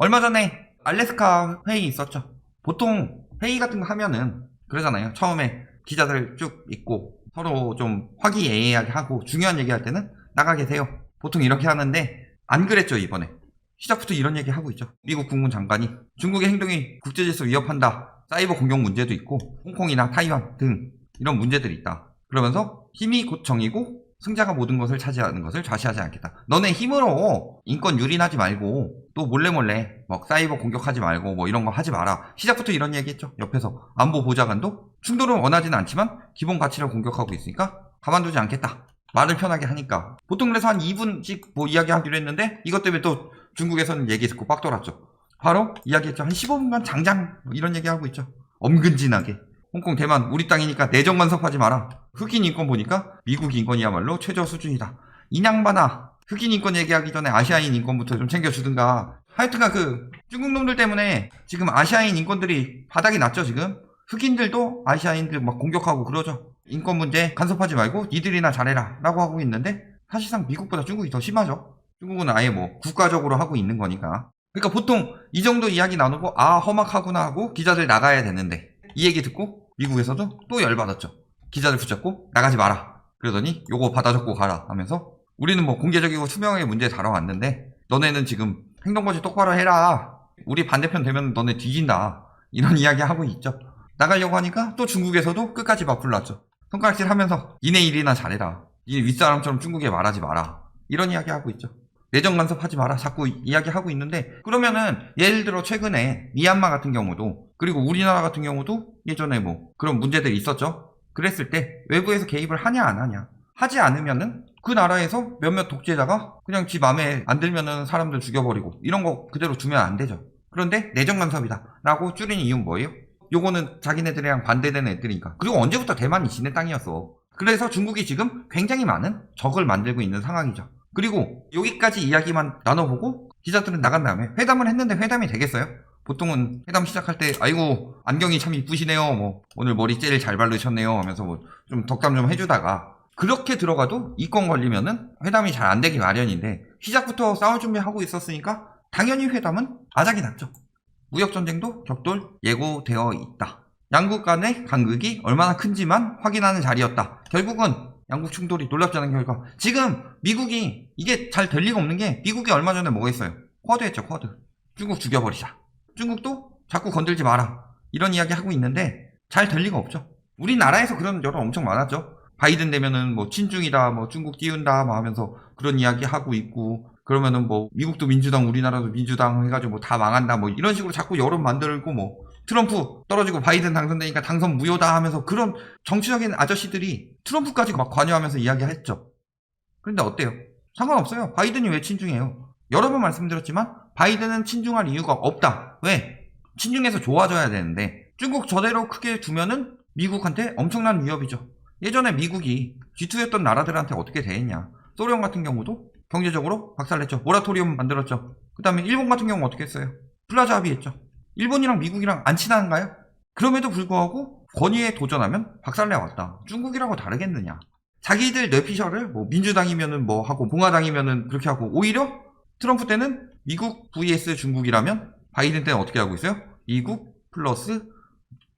얼마 전에 알래스카 회의 있었죠. 보통 회의 같은 거 하면은 그러잖아요. 처음에 기자들 쭉 있고 서로 좀 화기애애하게 하고 중요한 얘기할 때는 나가 계세요. 보통 이렇게 하는데 안 그랬죠. 이번에 시작부터 이런 얘기 하고 있죠. 미국 국무부 장관이 중국의 행동이 국제질서 위협한다. 사이버 공격 문제도 있고 홍콩이나 타이완 등 이런 문제들이 있다. 그러면서 힘이 곧 정이고 승자가 모든 것을 차지하는 것을 좌시하지 않겠다. 너네 힘으로 인권 유린하지 말고 또 몰래 막 사이버 공격하지 말고 뭐 이런 거 하지 마라. 시작부터 이런 얘기했죠. 옆에서 안보 보좌관도 충돌은 원하지는 않지만 기본 가치를 공격하고 있으니까 가만두지 않겠다. 말을 편하게 하니까 보통 그래서 한 2분씩 뭐 이야기하기로 했는데 이것 때문에 또 중국에서는 얘기 듣고 빡 돌았죠. 바로 이야기했죠. 한 15분간 장장 이런 얘기하고 있죠. 엄근진하게. 홍콩, 대만 우리 땅이니까 내정 간섭하지 마라. 흑인 인권 보니까 미국 인권이야말로 최저 수준이다. 인양반아, 흑인 인권 얘기하기 전에 아시아인 인권부터 좀 챙겨주든가. 하여튼간 그 중국 놈들 때문에 지금 아시아인 인권들이 바닥이 났죠. 지금 흑인들도 아시아인들 막 공격하고 그러죠. 인권 문제 간섭하지 말고 니들이나 잘해라 라고 하고 있는데 사실상 미국보다 중국이 더 심하죠. 중국은 아예 뭐 국가적으로 하고 있는 거니까. 그러니까 보통 이 정도 이야기 나누고 아 험악하구나 하고 기자들 나가야 되는데 이 얘기 듣고 미국에서도 또 열받았죠. 기자들 붙잡고 나가지 마라. 그러더니 요거 받아 적고 가라 하면서 우리는 뭐 공개적이고 투명하게 문제 다뤄왔는데 너네는 지금 행동거지 똑바로 해라. 우리 반대편 되면 너네 뒤진다. 이런 이야기 하고 있죠. 나가려고 하니까 또 중국에서도 끝까지 맞불났죠. 손가락질 하면서 니네 일이나 잘해라. 니 윗사람처럼 중국에 말하지 마라. 이런 이야기 하고 있죠. 내정 간섭하지 마라 자꾸 이야기하고 있는데 그러면은 예를 들어 최근에 미얀마 같은 경우도 그리고 우리나라 같은 경우도 예전에 뭐 그런 문제들이 있었죠. 그랬을 때 외부에서 개입을 하냐 안 하냐 하지 않으면은 그 나라에서 몇몇 독재자가 그냥 지 맘에 안 들면은 사람들 죽여버리고 이런 거 그대로 두면 안 되죠. 그런데 내정 간섭이다 라고 줄인 이유는 뭐예요? 요거는 자기네들이랑 반대되는 애들이니까. 그리고 언제부터 대만이 지네 땅이었어. 그래서 중국이 지금 굉장히 많은 적을 만들고 있는 상황이죠. 그리고 여기까지 이야기만 나눠보고 기자들은 나간 다음에 회담을 했는데 회담이 되겠어요? 보통은 회담 시작할 때 아이고 안경이 참 이쁘시네요 뭐 오늘 머리 제일 잘 바르셨네요 하면서 뭐 좀 덕담 좀 해주다가 그렇게 들어가도 이권 걸리면은 회담이 잘 안 되기 마련인데 시작부터 싸울 준비하고 있었으니까 당연히 회담은 아작이 났죠. 무역전쟁도 격돌 예고되어 있다. 양국 간의 간극이 얼마나 큰지만 확인하는 자리였다. 결국은 양국 충돌이 놀랍지 않은 결과 지금 미국이 이게 잘 될 리가 없는 게 미국이 얼마 전에 뭐가 있어요? 쿼드 했죠. 쿼드. 중국 죽여버리자. 중국도 자꾸 건들지 마라. 이런 이야기 하고 있는데 잘 될 리가 없죠. 우리나라에서 그런 여론 엄청 많았죠. 바이든 되면은 뭐 친중이다 뭐 중국 띄운다 뭐 하면서 그런 이야기 하고 있고 그러면은 뭐 미국도 민주당 우리나라도 민주당 해가지고 뭐 다 망한다 뭐 이런 식으로 자꾸 여론 만들고 뭐 트럼프 떨어지고 바이든 당선되니까 당선 무효다 하면서 그런 정치적인 아저씨들이 트럼프까지 막 관여하면서 이야기했죠. 그런데 어때요? 상관없어요. 바이든이 왜 친중해요? 여러 번 말씀드렸지만 바이든은 친중할 이유가 없다. 왜? 친중해서 좋아져야 되는데 중국 저대로 크게 두면은 미국한테 엄청난 위협이죠. 예전에 미국이 G2였던 나라들한테 어떻게 대했냐. 소련 같은 경우도 경제적으로 박살냈죠. 모라토리움 만들었죠. 그 다음에 일본 같은 경우 어떻게 했어요? 플라자 합의했죠. 일본이랑 미국이랑 안 친한가요? 그럼에도 불구하고 권위에 도전하면 박살내왔다. 중국이라고 다르겠느냐. 자기들 뇌피셜을 뭐 민주당이면은 뭐 하고 공화당이면은 그렇게 하고 오히려 트럼프 때는 미국 vs 중국이라면 바이든 때는 어떻게 하고 있어요? 미국 플러스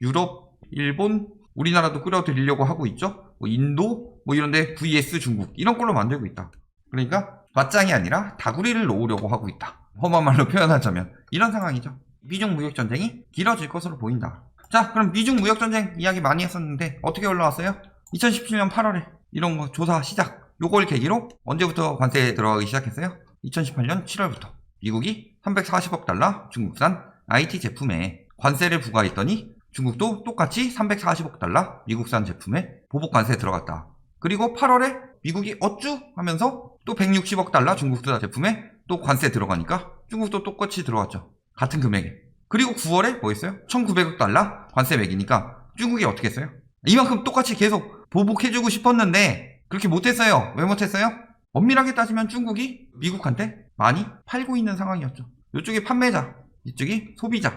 유럽, 일본, 우리나라도 끌어들이려고 하고 있죠. 뭐 인도 뭐 이런데 vs 중국 이런 걸로 만들고 있다. 그러니까 맞짱이 아니라 다구리를 놓으려고 하고 있다. 험한 말로 표현하자면 이런 상황이죠. 미중 무역전쟁이 길어질 것으로 보인다. 자, 그럼 미중 무역전쟁 이야기 많이 했었는데 어떻게 올라왔어요? 2017년 8월에 이런 거 조사 시작. 요걸 계기로 언제부터 관세 들어가기 시작했어요? 2018년 7월부터 미국이 340억 달러 중국산 IT 제품에 관세를 부과했더니 중국도 똑같이 340억 달러 미국산 제품에 보복 관세 들어갔다. 그리고 8월에 미국이 어쭈 하면서 또 160억 달러 중국산 제품에 또 관세 들어가니까 중국도 똑같이 들어갔죠. 같은 금액에. 그리고 9월에 뭐 했어요? 1900억 달러 관세 매기니까 중국이 어떻게 했어요? 이만큼 똑같이 계속 보복해주고 싶었는데 그렇게 못했어요. 왜 못했어요? 엄밀하게 따지면 중국이 미국한테 많이 팔고 있는 상황이었죠. 이쪽이 판매자, 이쪽이 소비자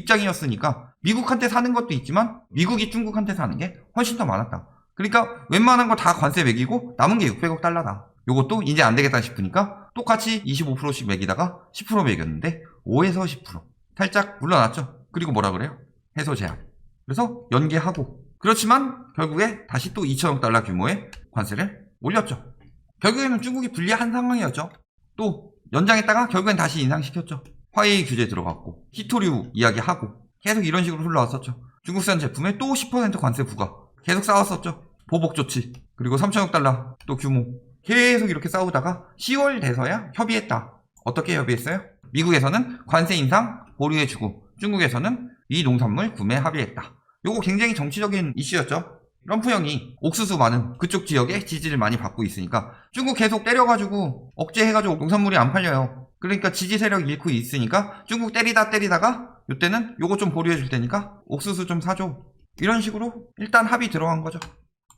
입장이었으니까 미국한테 사는 것도 있지만 미국이 중국한테 사는 게 훨씬 더 많았다. 그러니까 웬만한 거 다 관세 매기고 남은 게 600억 달러다. 요것도 이제 안 되겠다 싶으니까 똑같이 25%씩 매기다가 10% 매겼는데 5에서 10% 살짝 물러났죠. 그리고 뭐라 그래요? 해소 제한. 그래서 연계하고, 그렇지만 결국에 다시 또 2천억 달러 규모의 관세를 올렸죠. 결국에는 중국이 불리한 상황이었죠. 또 연장했다가 결국엔 다시 인상시켰죠. 화웨이 규제 들어갔고 히토류 이야기하고 계속 이런 식으로 흘러왔었죠. 중국산 제품에 또 10% 관세 부과 계속 싸웠었죠. 보복 조치, 그리고 3천억 달러 또 규모, 계속 이렇게 싸우다가 10월 돼서야 협의했다. 어떻게 협의했어요? 미국에서는 관세 인상 보류해주고 중국에서는 이 농산물 구매 합의했다. 요거 굉장히 정치적인 이슈였죠. 트럼프 형이 옥수수 많은 그쪽 지역에 지지를 많이 받고 있으니까 중국 계속 때려가지고 억제해가지고 농산물이 안 팔려요. 그러니까 지지 세력 잃고 있으니까 중국 때리다가 요때는 요거 좀 보류해줄 테니까 옥수수 좀 사줘. 이런 식으로 일단 합의 들어간 거죠.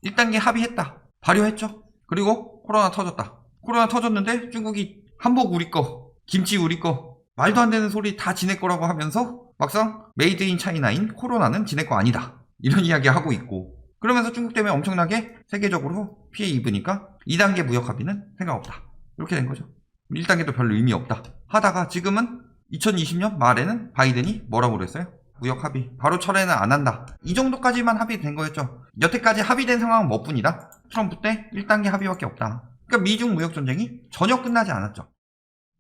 1단계 합의했다. 발효했죠. 그리고 코로나 터졌다. 코로나 터졌는데 중국이 한복 우리 거, 김치 우리 거, 말도 안 되는 소리 다 지네 거라고 하면서 막상 메이드 인 차이나인 코로나는 지네 거 아니다. 이런 이야기 하고 있고, 그러면서 중국 때문에 엄청나게 세계적으로 피해 입으니까 2단계 무역 합의는 생각 없다. 이렇게 된 거죠. 1단계도 별로 의미 없다 하다가 지금은 2020년 말에는 바이든이 뭐라고 그랬어요? 무역 합의 바로 철회는 안 한다. 이 정도까지만 합의된 거였죠. 여태까지 합의된 상황은 뭐뿐이다? 트럼프 때 1단계 합의밖에 없다. 그러니까 미중 무역 전쟁이 전혀 끝나지 않았죠.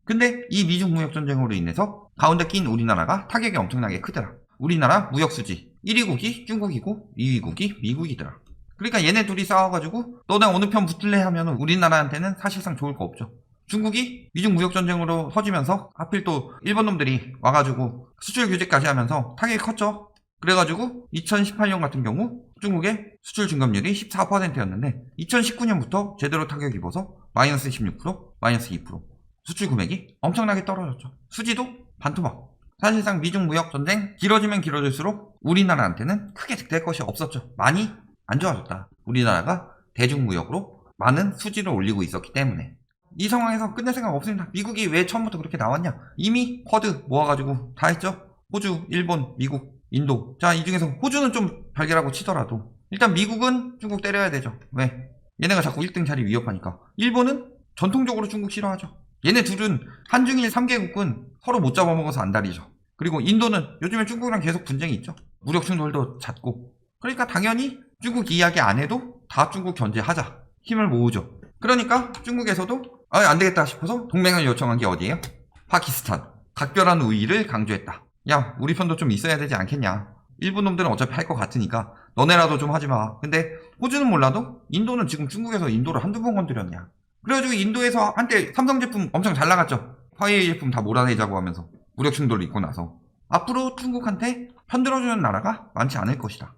근데 이 미중 무역 전쟁으로 인해서 가운데 낀 우리나라가 타격이 엄청나게 크더라. 우리나라 무역 수지 1위국이 중국이고 2위국이 미국이더라. 그러니까 얘네 둘이 싸워가지고 너네 어느 편 붙을래 하면 우리나라한테는 사실상 좋을 거 없죠. 중국이 미중 무역 전쟁으로 터지면서 하필 또 일본 놈들이 와가지고 수출 규제까지 하면서 타격이 컸죠. 그래가지고 2018년 같은 경우 중국의 수출 증감률이 14%였는데 2019년부터 제대로 타격 입어서 마이너스 16%, 마이너스 2%. 수출 금액이 엄청나게 떨어졌죠. 수지도 반토막. 사실상 미중 무역 전쟁 길어지면 길어질수록 우리나라한테는 크게 득될 것이 없었죠. 많이 안 좋아졌다. 우리나라가 대중무역으로 많은 수지를 올리고 있었기 때문에. 이 상황에서 끝낼 생각 없습니다. 미국이 왜 처음부터 그렇게 나왔냐? 이미 쿼드 모아가지고 다 했죠. 호주, 일본, 미국, 인도. 자, 이 중에서 호주는 좀 발견하고 치더라도 일단 미국은 중국 때려야 되죠. 왜? 얘네가 자꾸 1등 자리 위협하니까. 일본은 전통적으로 중국 싫어하죠. 얘네 둘은 한중일 3개국은 서로 못 잡아먹어서 안달이죠. 그리고 인도는 요즘에 중국이랑 계속 분쟁이 있죠. 무력 충돌도 잦고. 그러니까 당연히 중국 이야기 안 해도 다 중국 견제하자. 힘을 모으죠. 그러니까 중국에서도 안 되겠다 싶어서 동맹을 요청한 게 어디예요? 파키스탄. 각별한 우위를 강조했다. 야, 우리 편도 좀 있어야 되지 않겠냐. 일본 놈들은 어차피 할 것 같으니까 너네라도 좀 하지 마. 근데 호주는 몰라도 인도는 지금 중국에서 인도를 한두 번 건드렸냐. 그래가지고 인도에서 한때 삼성 제품 엄청 잘 나갔죠. 화웨이 제품 다 몰아내자고 하면서 무력 충돌을 있고 나서 앞으로 중국한테 편들어주는 나라가 많지 않을 것이다.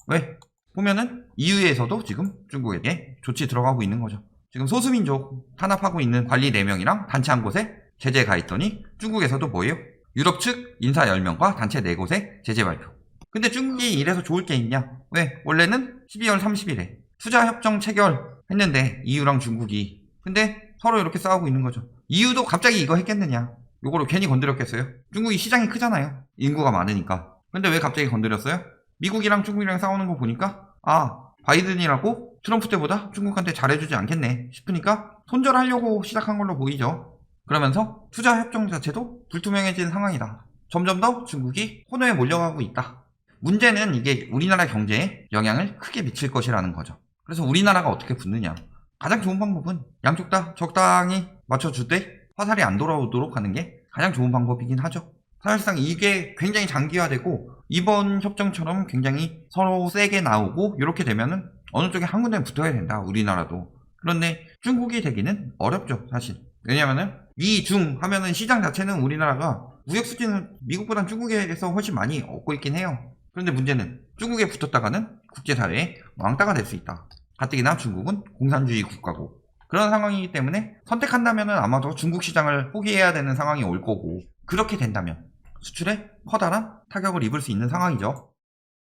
왜? 보면은 EU에서도 지금 중국에게 조치 들어가고 있는 거죠. 지금 소수민족 탄압하고 있는 관리 4명이랑 단체 한 곳에 제재 가했더니 중국에서도 뭐예요? 유럽 측 인사 10명과 단체 4곳에 제재 발표. 근데 중국이 이래서 좋을 게 있냐? 왜? 원래는 12월 30일에 투자협정 체결했는데 EU랑 중국이. 근데 서로 이렇게 싸우고 있는 거죠. EU도 갑자기 이거 했겠느냐? 요거를 괜히 건드렸겠어요? 중국이 시장이 크잖아요. 인구가 많으니까. 근데 왜 갑자기 건드렸어요? 미국이랑 중국이랑 싸우는 거 보니까 바이든이라고 트럼프 때보다 중국한테 잘해주지 않겠네 싶으니까 손절하려고 시작한 걸로 보이죠. 그러면서 투자 협정 자체도 불투명해진 상황이다. 점점 더 중국이 코너에 몰려가고 있다. 문제는 이게 우리나라 경제에 영향을 크게 미칠 것이라는 거죠. 그래서 우리나라가 어떻게 붙느냐. 가장 좋은 방법은 양쪽 다 적당히 맞춰주되 화살이 안 돌아오도록 하는 게 가장 좋은 방법이긴 하죠. 사실상 이게 굉장히 장기화되고 이번 협정처럼 굉장히 서로 세게 나오고 이렇게 되면은 어느 쪽에 한 군데는 붙어야 된다. 우리나라도. 그런데 중국이 되기는 어렵죠. 사실. 왜냐면은 미중 하면은 시장 자체는 우리나라가 무역 수지는 미국보단 중국에서 훨씬 많이 얻고 있긴 해요. 그런데 문제는 중국에 붙었다가는 국제사회의 왕따가 될 수 있다. 가뜩이나 중국은 공산주의 국가고 그런 상황이기 때문에 선택한다면은 아마도 중국 시장을 포기해야 되는 상황이 올 거고, 그렇게 된다면 수출에 커다란 타격을 입을 수 있는 상황이죠.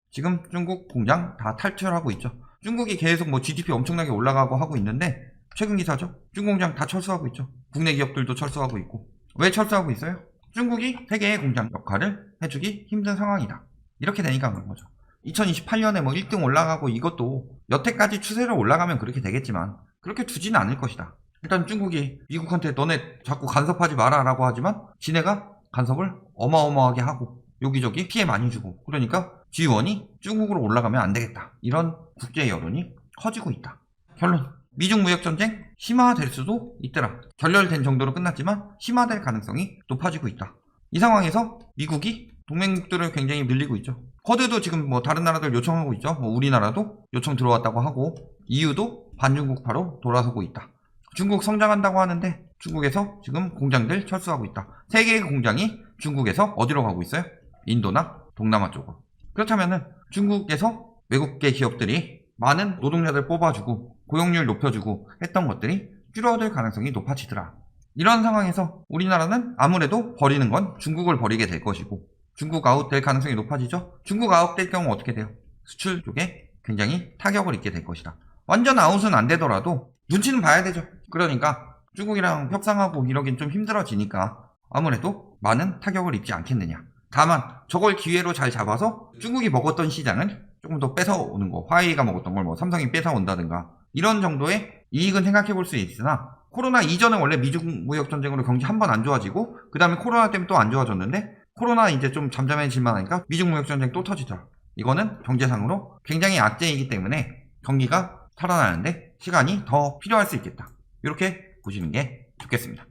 지금 중국 공장 다 탈출하고 있죠. 중국이 계속 GDP 엄청나게 올라가고 하고 있는데 최근 기사죠. 중국 공장 다 철수하고 있죠. 국내 기업들도 철수하고 있고. 왜 철수하고 있어요? 중국이 세계의 공장 역할을 해주기 힘든 상황이다. 이렇게 되니까 그런 거죠. 2028년에 1등 올라가고 이것도 여태까지 추세로 올라가면 그렇게 되겠지만 그렇게 두지는 않을 것이다. 일단 중국이 미국한테 너네 자꾸 간섭하지 마라 라고 하지만 지네가 간섭을 어마어마하게 하고 여기저기 피해 많이 주고, 그러니까 G1이 중국으로 올라가면 안 되겠다, 이런 국제 여론이 커지고 있다. 결론, 미중 무역전쟁 심화될 수도 있더라. 결렬된 정도로 끝났지만 심화될 가능성이 높아지고 있다. 이 상황에서 미국이 동맹국들을 굉장히 밀리고 있죠. 쿼드도 지금 뭐 다른 나라들 요청하고 있죠. 뭐 우리나라도 요청 들어왔다고 하고 EU도 반중국파로 돌아서고 있다. 중국 성장한다고 하는데 중국에서 지금 공장들 철수하고 있다. 3개의 공장이 중국에서 어디로 가고 있어요? 인도나 동남아 쪽으로. 그렇다면은 중국에서 외국계 기업들이 많은 노동자들 뽑아주고 고용률 높여주고 했던 것들이 줄어들 가능성이 높아지더라. 이런 상황에서 우리나라는 아무래도 버리는 건 중국을 버리게 될 것이고 중국 아웃 될 가능성이 높아지죠. 중국 아웃 될 경우 어떻게 돼요? 수출 쪽에 굉장히 타격을 입게 될 것이다. 완전 아웃은 안 되더라도 눈치는 봐야 되죠. 그러니까 중국이랑 협상하고 이러긴 좀 힘들어지니까 아무래도 많은 타격을 입지 않겠느냐. 다만 저걸 기회로 잘 잡아서 중국이 먹었던 시장을 조금 더 뺏어오는 거, 화웨이가 먹었던 걸 뭐 삼성이 뺏어온다든가 이런 정도의 이익은 생각해 볼 수 있으나, 코로나 이전은 원래 미중 무역 전쟁으로 경기 한 번 안 좋아지고 그 다음에 코로나 때문에 또 안 좋아졌는데 코로나 이제 좀 잠잠해질만 하니까 미중 무역 전쟁 또 터지더라. 이거는 경제상으로 굉장히 악재이기 때문에 경기가 살아나는데 시간이 더 필요할 수 있겠다. 이렇게 보시는 게 좋겠습니다.